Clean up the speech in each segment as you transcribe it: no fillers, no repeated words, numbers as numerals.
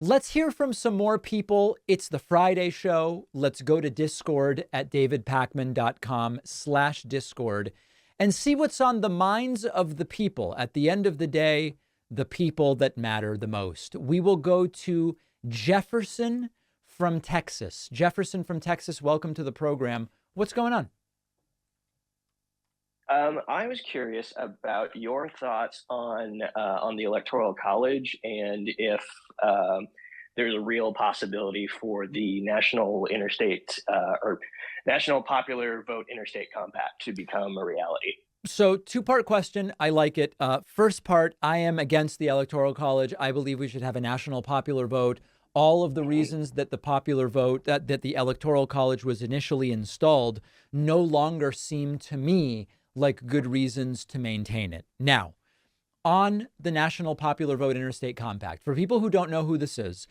Let's hear from some more people. It's the Friday show. Let's go to Discord at davidpakman.com/Discord and see what's on the minds of the people. At the end of the day, the people that matter the most. We will go to Jefferson from Texas. Jefferson from Texas, welcome to the program. What's going on? I was curious about your thoughts on the Electoral College and if there's a real possibility for the National Interstate or National Popular Vote Interstate Compact to become a reality. So two-part question. I like it. First part, I am against the Electoral College. I believe we should have a national popular vote. All of the reasons that the popular vote, that the Electoral College was initially installed, no longer seem to me like good reasons to maintain it. Now, on the National Popular Vote Interstate Compact, for people who don't know who this is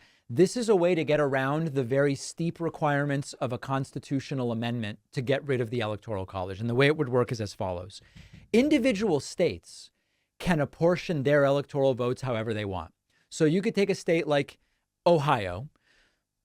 a way to get around the very steep requirements of a constitutional amendment to get rid of the Electoral College. And the way it would work is as follows. Individual states can apportion their electoral votes however they want. So you could take a state like Ohio.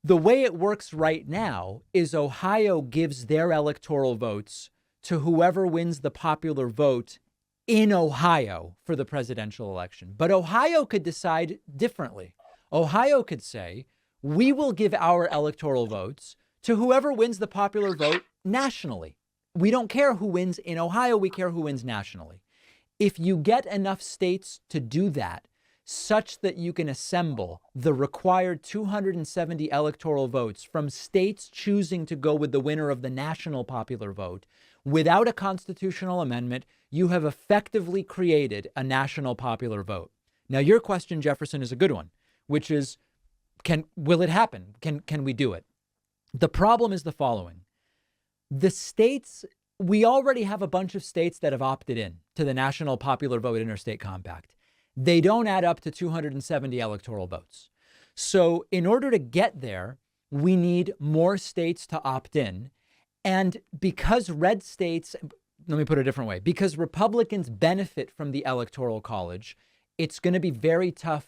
The way it works right now is Ohio gives their electoral votes to whoever wins the popular vote in Ohio for the presidential election. But Ohio could decide differently. Ohio could say, we will give our electoral votes to whoever wins the popular vote nationally. We don't care who wins in Ohio. We care who wins nationally. If you get enough states to do that, such that you can assemble the required 270 electoral votes from states choosing to go with the winner of the national popular vote, without a constitutional amendment, you have effectively created a national popular vote. Now, your question, Jefferson, is a good one, which is, will it happen? Can we do it? The problem is the following. The states, we already have a bunch of states that have opted in to the National Popular Vote Interstate Compact. They don't add up to 270 electoral votes. So in order to get there, we need more states to opt in. And because red states, let me put it a different way, because Republicans benefit from the Electoral College, it's going to be very tough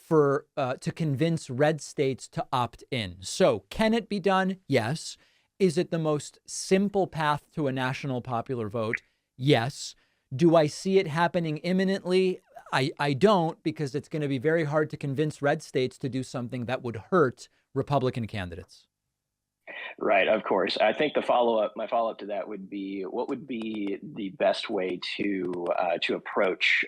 to convince red states to opt in. So can it be done? Yes. Is it the most simple path to a national popular vote? Yes. Do I see it happening imminently? I don't, because it's going to be very hard to convince red states to do something that would hurt Republican candidates. Right, of course. I think my follow up to that would be, what would be the best way to approach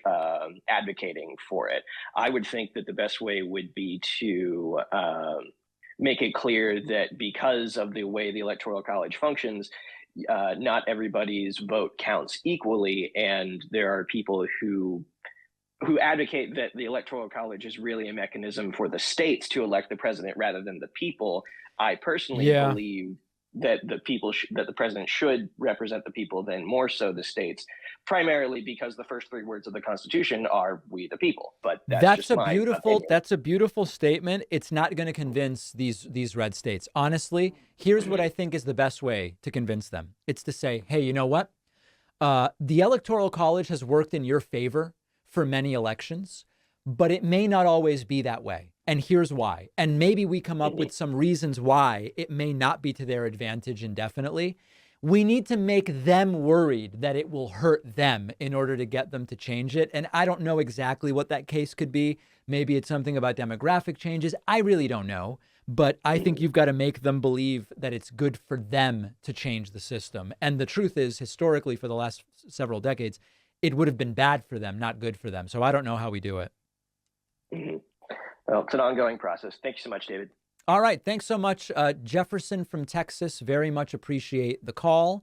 advocating for it? I would think that the best way would be to make it clear that because of the way the Electoral College functions, not everybody's vote counts equally, and there are people who advocate that the Electoral College is really a mechanism for the states to elect the president rather than the people. I personally Yeah. believe that that the president should represent the people, then more so the states, primarily because the first three words of the Constitution are "We the people." But that's just my opinion. That's a beautiful statement. It's not going to convince these red states. Honestly, here's what I think is the best way to convince them. It's to say, hey, you know what? The Electoral College has worked in your favor for many elections, but it may not always be that way. And here's why. And maybe we come up with some reasons why it may not be to their advantage indefinitely. We need to make them worried that it will hurt them in order to get them to change it. And I don't know exactly what that case could be. Maybe it's something about demographic changes. I really don't know. But I think you've got to make them believe that it's good for them to change the system. And the truth is, historically, for the last several decades, it would have been bad for them, not good for them. So I don't know how we do it. Mhm. Well, it's an ongoing process. Thank you so much, David. All right. Thanks so much, Jefferson from Texas. Very much appreciate the call.